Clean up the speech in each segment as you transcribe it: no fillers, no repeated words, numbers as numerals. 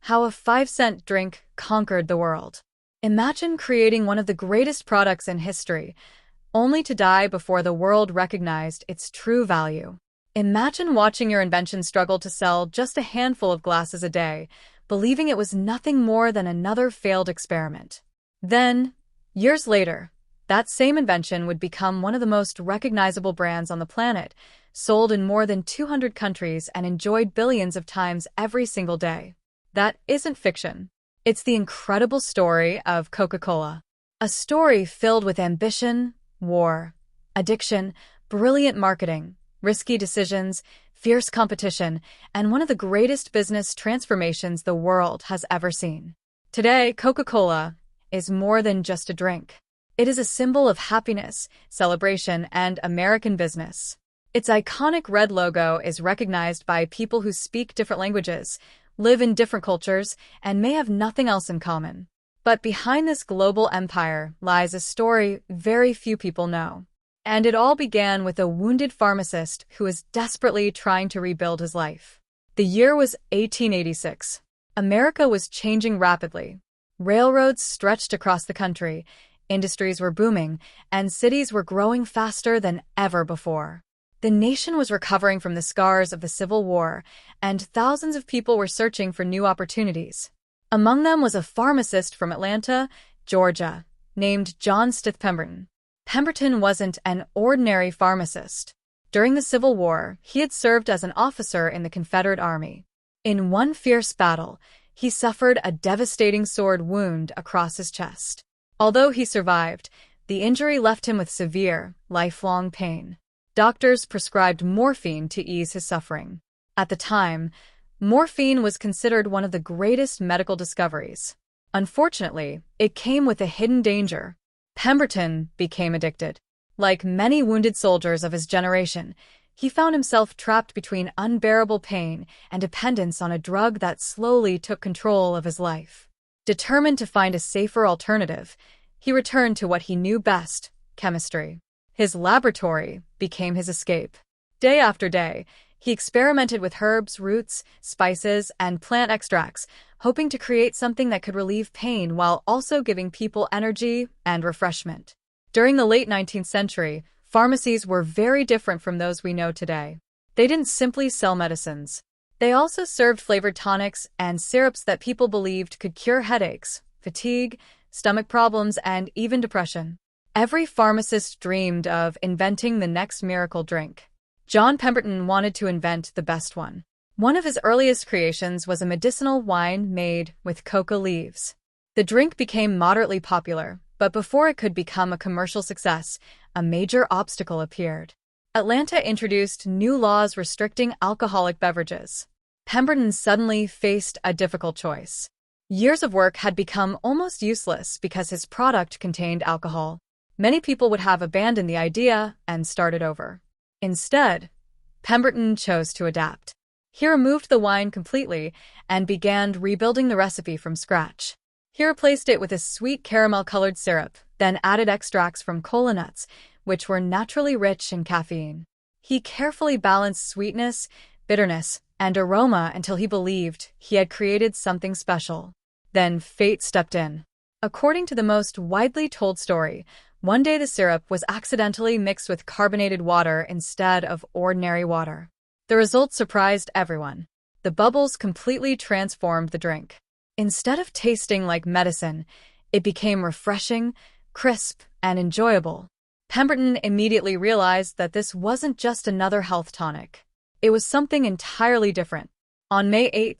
How a 5-cent drink conquered the world. Imagine creating one of the greatest products in history, only to die before the world recognized its true value. Imagine watching your invention struggle to sell just a handful of glasses a day, believing it was nothing more than another failed experiment. Then, years later, that same invention would become one of the most recognizable brands on the planet, sold in more than 200 countries and enjoyed billions of times every single day. That isn't fiction. It's the incredible story of Coca-Cola. A story filled with ambition, war, addiction, brilliant marketing, risky decisions, fierce competition, and one of the greatest business transformations the world has ever seen. Today, Coca-Cola is more than just a drink. It is a symbol of happiness, celebration, and American business. Its iconic red logo is recognized by people who speak different languages, live in different cultures, and may have nothing else in common. But behind this global empire lies a story very few people know. And it all began with a wounded pharmacist who was desperately trying to rebuild his life. The year was 1886. America was changing rapidly. Railroads stretched across the country, industries were booming, and cities were growing faster than ever before. The nation was recovering from the scars of the Civil War, and thousands of people were searching for new opportunities. Among them was a pharmacist from Atlanta, Georgia, named John Stith Pemberton. Pemberton wasn't an ordinary pharmacist. During the Civil War, he had served as an officer in the Confederate Army. In one fierce battle, he suffered a devastating sword wound across his chest. Although he survived, the injury left him with severe, lifelong pain. Doctors prescribed morphine to ease his suffering. At the time, morphine was considered one of the greatest medical discoveries. Unfortunately, it came with a hidden danger. Pemberton became addicted. Like many wounded soldiers of his generation, he found himself trapped between unbearable pain and dependence on a drug that slowly took control of his life. Determined to find a safer alternative, he returned to what he knew best, chemistry. His laboratory became his escape. Day after day, he experimented with herbs, roots, spices, and plant extracts, hoping to create something that could relieve pain while also giving people energy and refreshment. During the late 19th century, pharmacies were very different from those we know today. They didn't simply sell medicines. They also served flavored tonics and syrups that people believed could cure headaches, fatigue, stomach problems, and even depression. Every pharmacist dreamed of inventing the next miracle drink. John Pemberton wanted to invent the best one. One of his earliest creations was a medicinal wine made with coca leaves. The drink became moderately popular, but before it could become a commercial success, a major obstacle appeared. Atlanta introduced new laws restricting alcoholic beverages. Pemberton suddenly faced a difficult choice. Years of work had become almost useless because his product contained alcohol. Many people would have abandoned the idea and started over. Instead, Pemberton chose to adapt. He removed the wine completely and began rebuilding the recipe from scratch. He replaced it with a sweet caramel-colored syrup, then added extracts from cola nuts, which were naturally rich in caffeine. He carefully balanced sweetness, bitterness, and aroma until he believed he had created something special. Then fate stepped in. According to the most widely told story, one day the syrup was accidentally mixed with carbonated water instead of ordinary water. The result surprised everyone. The bubbles completely transformed the drink. Instead of tasting like medicine, it became refreshing, crisp, and enjoyable. Pemberton immediately realized that this wasn't just another health tonic. It was something entirely different. On May 8,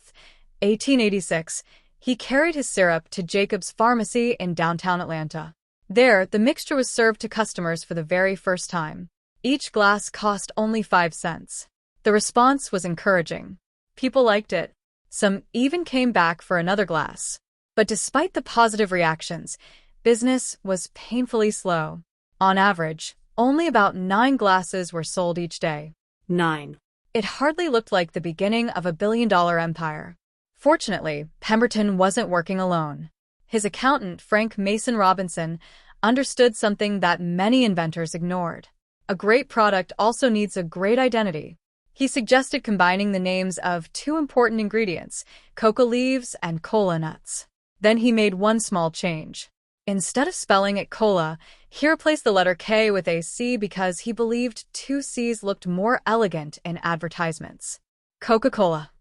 1886, he carried his syrup to Jacob's Pharmacy in downtown Atlanta. There, the mixture was served to customers for the very first time. Each glass cost only 5 cents. The response was encouraging. People liked it. Some even came back for another glass. But despite the positive reactions, business was painfully slow. On average, only about 9 glasses were sold each day. 9. It hardly looked like the beginning of a billion-dollar empire. Fortunately, Pemberton wasn't working alone. His accountant, Frank Mason Robinson, understood something that many inventors ignored. A great product also needs a great identity. He suggested combining the names of two important ingredients, coca leaves and cola nuts. Then he made one small change. Instead of spelling it cola, he replaced the letter K with a C because he believed two C's looked more elegant in advertisements. Coca-Cola.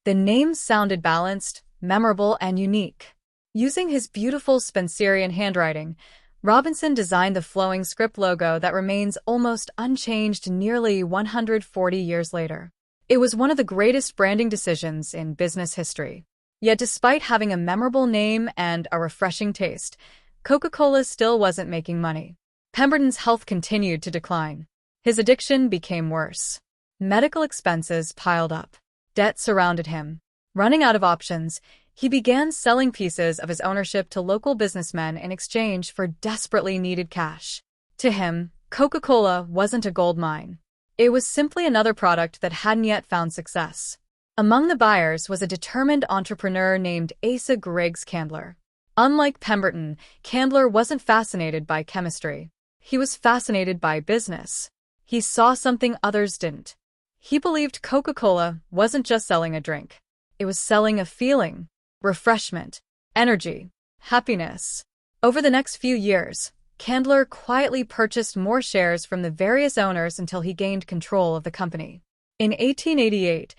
The name sounded balanced, memorable, and unique. Using his beautiful Spencerian handwriting, Robinson designed the flowing script logo that remains almost unchanged nearly 140 years later. It was one of the greatest branding decisions in business history. Yet despite having a memorable name and a refreshing taste, Coca-Cola still wasn't making money. Pemberton's health continued to decline. His addiction became worse. Medical expenses piled up. Debt surrounded him. Running out of options, he began selling pieces of his ownership to local businessmen in exchange for desperately needed cash. To him, Coca-Cola wasn't a gold mine. It was simply another product that hadn't yet found success. Among the buyers was a determined entrepreneur named Asa Candler. Unlike Pemberton, Candler wasn't fascinated by chemistry. He was fascinated by business. He saw something others didn't. He believed Coca-Cola wasn't just selling a drink. It was selling a feeling, refreshment, energy, happiness. Over the next few years, Candler quietly purchased more shares from the various owners until he gained control of the company. In 1888,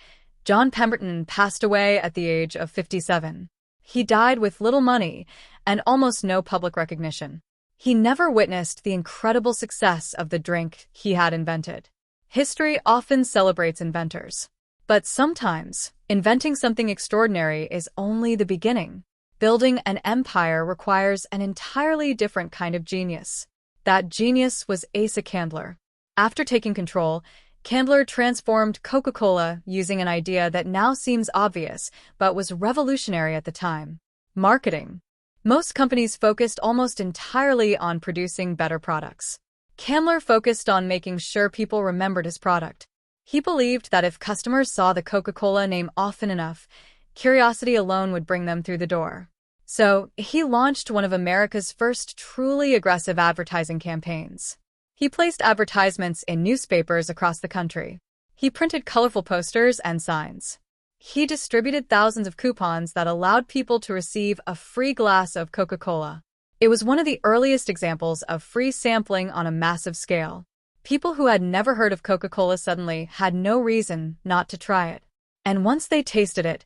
John Pemberton passed away at the age of 57. He died with little money and almost no public recognition. He never witnessed the incredible success of the drink he had invented. History often celebrates inventors. But sometimes, inventing something extraordinary is only the beginning. Building an empire requires an entirely different kind of genius. That genius was Asa Candler. After taking control, Candler transformed Coca-Cola using an idea that now seems obvious but was revolutionary at the time: marketing. Most companies focused almost entirely on producing better products. Candler focused on making sure people remembered his product. He believed that if customers saw the Coca-Cola name often enough, curiosity alone would bring them through the door. So, he launched one of America's first truly aggressive advertising campaigns. He placed advertisements in newspapers across the country. He printed colorful posters and signs. He distributed thousands of coupons that allowed people to receive a free glass of Coca-Cola. It was one of the earliest examples of free sampling on a massive scale. People who had never heard of Coca-Cola suddenly had no reason not to try it. And once they tasted it,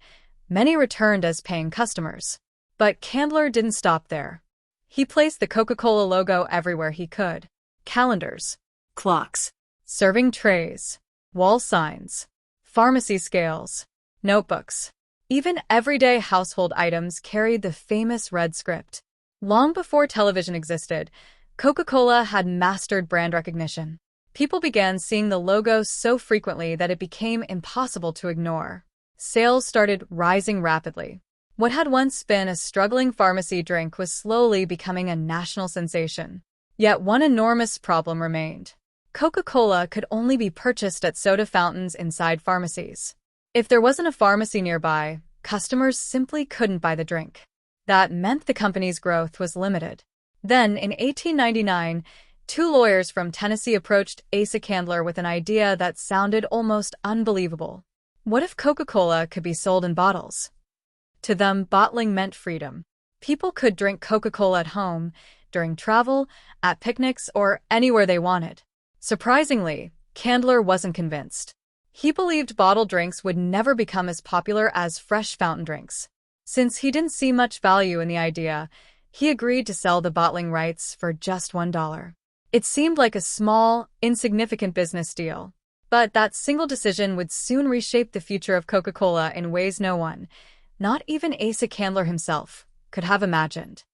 many returned as paying customers. But Candler didn't stop there. He placed the Coca-Cola logo everywhere he could. Calendars, clocks, serving trays, wall signs, pharmacy scales, notebooks. Even everyday household items carried the famous red script. Long before television existed, Coca-Cola had mastered brand recognition. People began seeing the logo so frequently that it became impossible to ignore. Sales started rising rapidly. What had once been a struggling pharmacy drink was slowly becoming a national sensation. Yet one enormous problem remained. Coca-Cola could only be purchased at soda fountains inside pharmacies. If there wasn't a pharmacy nearby, customers simply couldn't buy the drink. That meant the company's growth was limited. Then, in 1899, two lawyers from Tennessee approached Asa Candler with an idea that sounded almost unbelievable. What if Coca-Cola could be sold in bottles? To them, bottling meant freedom. People could drink Coca-Cola at home, during travel, at picnics, or anywhere they wanted. Surprisingly, Candler wasn't convinced. He believed bottled drinks would never become as popular as fresh fountain drinks. Since he didn't see much value in the idea, he agreed to sell the bottling rights for just $1. It seemed like a small, insignificant business deal. But that single decision would soon reshape the future of Coca-Cola in ways no one, not even Asa Candler himself, could have imagined.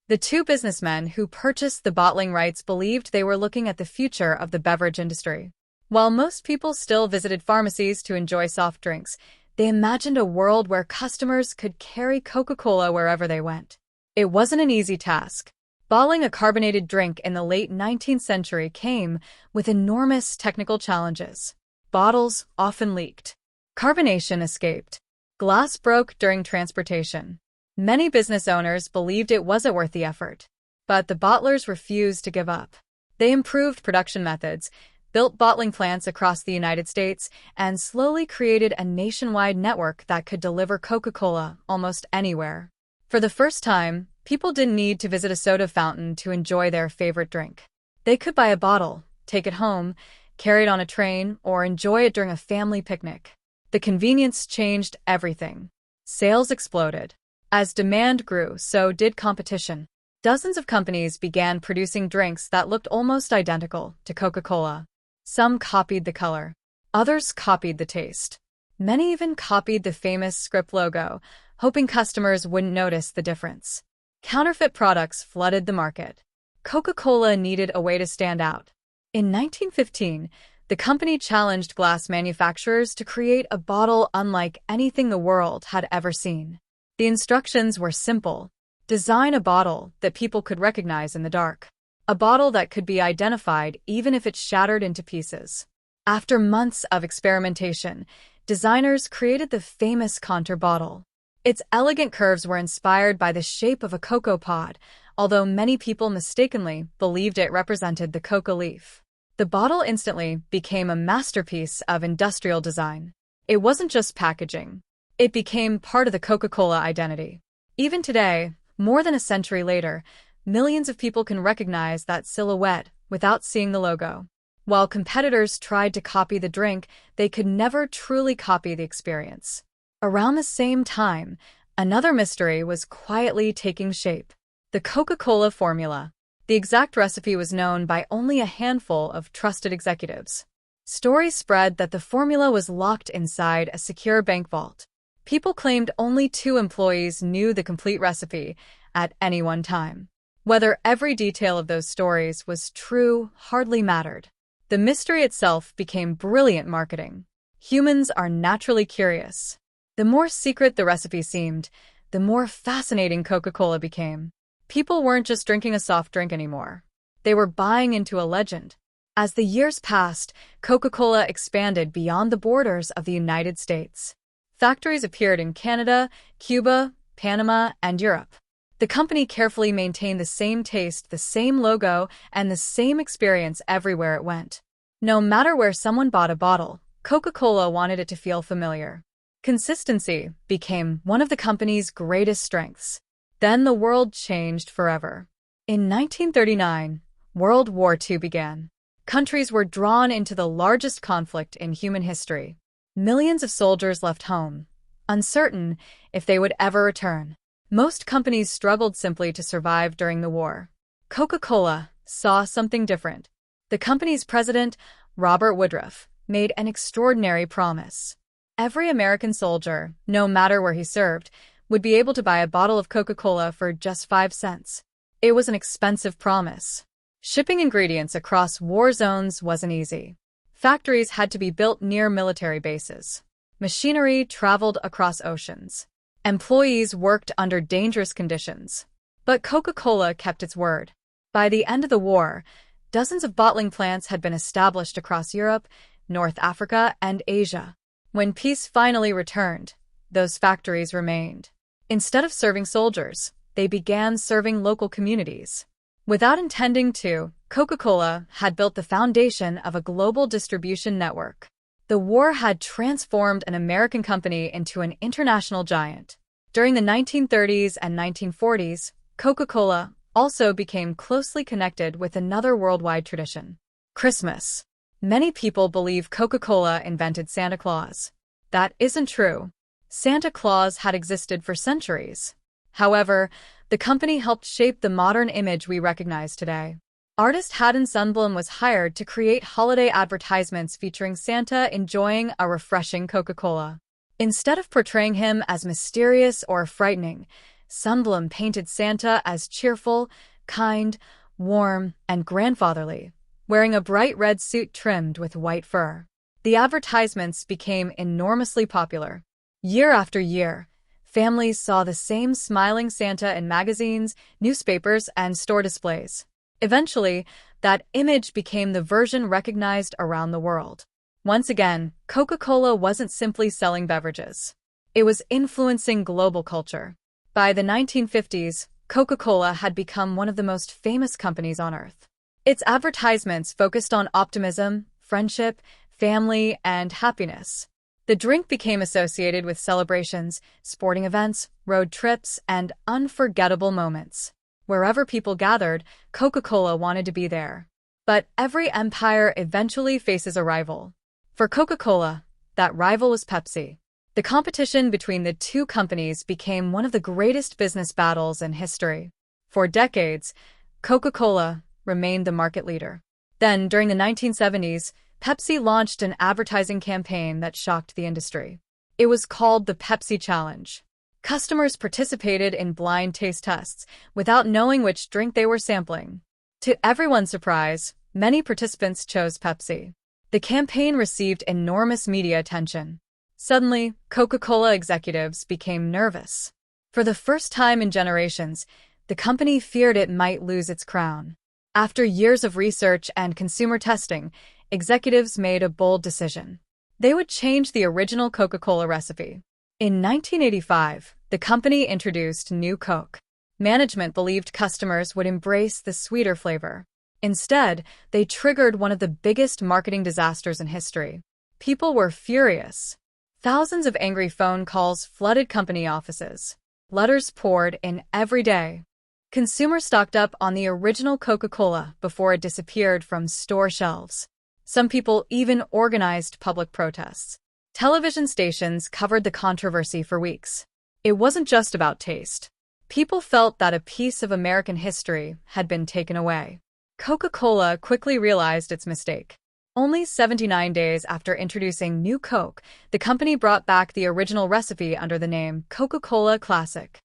The two businessmen who purchased the bottling rights believed they were looking at the future of the beverage industry. While most people still visited pharmacies to enjoy soft drinks, they imagined a world where customers could carry Coca-Cola wherever they went. It wasn't an easy task. Bottling a carbonated drink in the late 19th century came with enormous technical challenges. Bottles often leaked. Carbonation escaped. Glass broke during transportation. Many business owners believed it wasn't worth the effort. But the bottlers refused to give up. They improved production methods, built bottling plants across the United States, and slowly created a nationwide network that could deliver Coca-Cola almost anywhere. For the first time, people didn't need to visit a soda fountain to enjoy their favorite drink. They could buy a bottle, take it home, carry it on a train, or enjoy it during a family picnic. The convenience changed everything. Sales exploded. As demand grew, so did competition. Dozens of companies began producing drinks that looked almost identical to Coca-Cola. Some copied the color. Others copied the taste. Many even copied the famous script logo, hoping customers wouldn't notice the difference. Counterfeit products flooded the market. Coca-Cola needed a way to stand out. In 1915, the company challenged glass manufacturers to create a bottle unlike anything the world had ever seen. The instructions were simple. Design a bottle that people could recognize in the dark. A bottle that could be identified even if it shattered into pieces. After months of experimentation, designers created the famous Contour bottle. Its elegant curves were inspired by the shape of a cocoa pod, although many people mistakenly believed it represented the coca leaf. The bottle instantly became a masterpiece of industrial design. It wasn't just packaging. It became part of the Coca-Cola identity. Even today, more than a century later, millions of people can recognize that silhouette without seeing the logo. While competitors tried to copy the drink, they could never truly copy the experience. Around the same time, another mystery was quietly taking shape. The Coca-Cola formula. The exact recipe was known by only a handful of trusted executives. Stories spread that the formula was locked inside a secure bank vault. People claimed only 2 employees knew the complete recipe at any one time. Whether every detail of those stories was true hardly mattered. The mystery itself became brilliant marketing. Humans are naturally curious. The more secret the recipe seemed, the more fascinating Coca-Cola became. People weren't just drinking a soft drink anymore. They were buying into a legend. As the years passed, Coca-Cola expanded beyond the borders of the United States. Factories appeared in Canada, Cuba, Panama, and Europe. The company carefully maintained the same taste, the same logo, and the same experience everywhere it went. No matter where someone bought a bottle, Coca-Cola wanted it to feel familiar. Consistency became one of the company's greatest strengths. Then the world changed forever. In 1939, World War II began. Countries were drawn into the largest conflict in human history. Millions of soldiers left home, uncertain if they would ever return. Most companies struggled simply to survive during the war. Coca-Cola saw something different. The company's president, Robert Woodruff, made an extraordinary promise. Every American soldier, no matter where he served, would be able to buy a bottle of Coca-Cola for just 5 cents. It was an expensive promise. Shipping ingredients across war zones wasn't easy. Factories had to be built near military bases. Machinery traveled across oceans. Employees worked under dangerous conditions. But Coca-Cola kept its word. By the end of the war, dozens of bottling plants had been established across Europe, North Africa, and Asia. When peace finally returned, those factories remained. Instead of serving soldiers, they began serving local communities. Without intending to, Coca-Cola had built the foundation of a global distribution network. The war had transformed an American company into an international giant. During the 1930s and 1940s, Coca-Cola also became closely connected with another worldwide tradition: Christmas. Many people believe Coca-Cola invented Santa Claus. That isn't true. Santa Claus had existed for centuries. However, the company helped shape the modern image we recognize today. Artist Haddon Sundblom was hired to create holiday advertisements featuring Santa enjoying a refreshing Coca-Cola. Instead of portraying him as mysterious or frightening, Sundblom painted Santa as cheerful, kind, warm, and grandfatherly, wearing a bright red suit trimmed with white fur. The advertisements became enormously popular. Year after year, families saw the same smiling Santa in magazines, newspapers, and store displays. Eventually, that image became the version recognized around the world. Once again, Coca-Cola wasn't simply selling beverages. It was influencing global culture. By the 1950s, Coca-Cola had become one of the most famous companies on Earth. Its advertisements focused on optimism, friendship, family, and happiness. The drink became associated with celebrations, sporting events, road trips, and unforgettable moments. Wherever people gathered, Coca-Cola wanted to be there. But every empire eventually faces a rival. For Coca-Cola, that rival was Pepsi. The competition between the two companies became one of the greatest business battles in history. For decades, Coca-Cola remained the market leader. Then, during the 1970s, Pepsi launched an advertising campaign that shocked the industry. It was called the Pepsi Challenge. Customers participated in blind taste tests without knowing which drink they were sampling. To everyone's surprise, many participants chose Pepsi. The campaign received enormous media attention. Suddenly, Coca-Cola executives became nervous. For the first time in generations, the company feared it might lose its crown. After years of research and consumer testing, executives made a bold decision. They would change the original Coca-Cola recipe. In 1985, the company introduced New Coke. Management believed customers would embrace the sweeter flavor. Instead, they triggered one of the biggest marketing disasters in history. People were furious. Thousands of angry phone calls flooded company offices. Letters poured in every day. Consumers stocked up on the original Coca-Cola before it disappeared from store shelves. Some people even organized public protests. Television stations covered the controversy for weeks. It wasn't just about taste. People felt that a piece of American history had been taken away. Coca-Cola quickly realized its mistake. Only 79 days after introducing New Coke, the company brought back the original recipe under the name Coca-Cola Classic.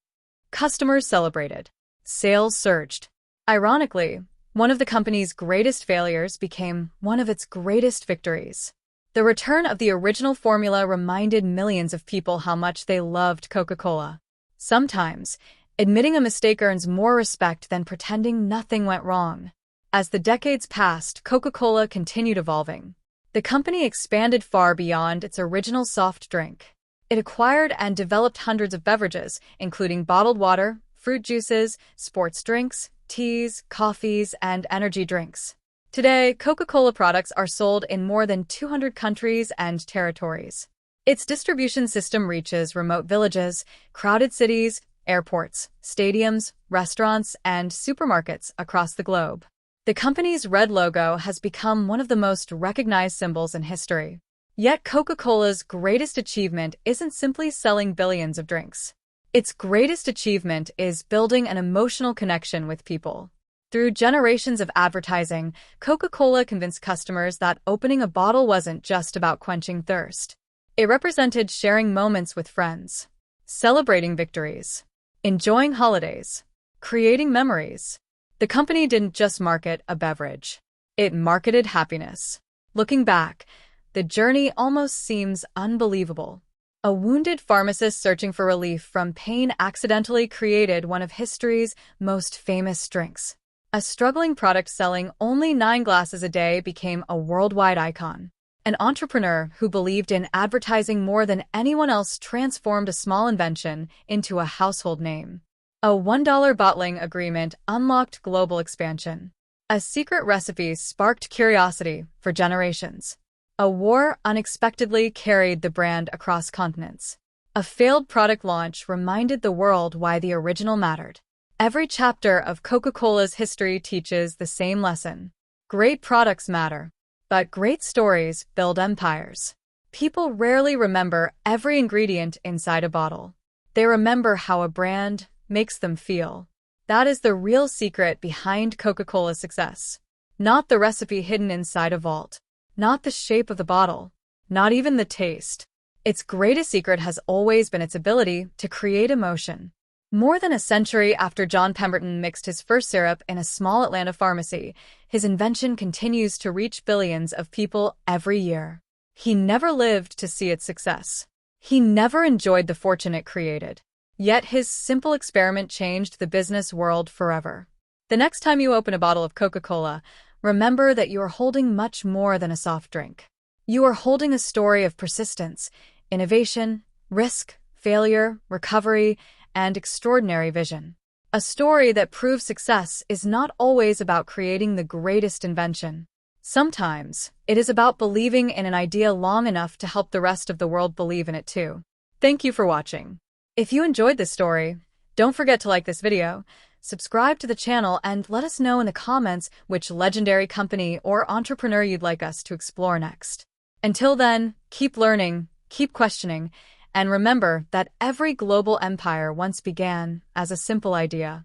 Customers celebrated. Sales surged. Ironically, one of the company's greatest failures became one of its greatest victories. The return of the original formula reminded millions of people how much they loved Coca-Cola. Sometimes, admitting a mistake earns more respect than pretending nothing went wrong. As the decades passed, Coca-Cola continued evolving. The company expanded far beyond its original soft drink. It acquired and developed hundreds of beverages, including bottled water, fruit juices, sports drinks, teas, coffees, and energy drinks. Today, Coca-Cola products are sold in more than 200 countries and territories. Its distribution system reaches remote villages, crowded cities, airports, stadiums, restaurants, and supermarkets across the globe. The company's red logo has become one of the most recognized symbols in history. Yet Coca-Cola's greatest achievement isn't simply selling billions of drinks. Its greatest achievement is building an emotional connection with people. Through generations of advertising, Coca-Cola convinced customers that opening a bottle wasn't just about quenching thirst. It represented sharing moments with friends, celebrating victories, enjoying holidays, creating memories. The company didn't just market a beverage. It marketed happiness. Looking back, the journey almost seems unbelievable. A wounded pharmacist searching for relief from pain accidentally created one of history's most famous drinks. A struggling product selling only 9 glasses a day became a worldwide icon. An entrepreneur who believed in advertising more than anyone else transformed a small invention into a household name. A $1 bottling agreement unlocked global expansion. A secret recipe sparked curiosity for generations. A war unexpectedly carried the brand across continents. A failed product launch reminded the world why the original mattered. Every chapter of Coca-Cola's history teaches the same lesson. Great products matter, but great stories build empires. People rarely remember every ingredient inside a bottle. They remember how a brand makes them feel. That is the real secret behind Coca-Cola's success. Not the recipe hidden inside a vault. Not the shape of the bottle. Not even the taste. Its greatest secret has always been its ability to create emotion. More than a century after John Pemberton mixed his first syrup in a small Atlanta pharmacy, his invention continues to reach billions of people every year. He never lived to see its success. He never enjoyed the fortune it created. Yet his simple experiment changed the business world forever. The next time you open a bottle of Coca-Cola, remember that you are holding much more than a soft drink. You are holding a story of persistence, innovation, risk, failure, recovery, and extraordinary vision. A story that proves success is not always about creating the greatest invention. Sometimes, it is about believing in an idea long enough to help the rest of the world believe in it too. Thank you for watching. If you enjoyed this story, don't forget to like this video, subscribe to the channel, and let us know in the comments which legendary company or entrepreneur you'd like us to explore next. Until then, keep learning, keep questioning, and remember that every global empire once began as a simple idea.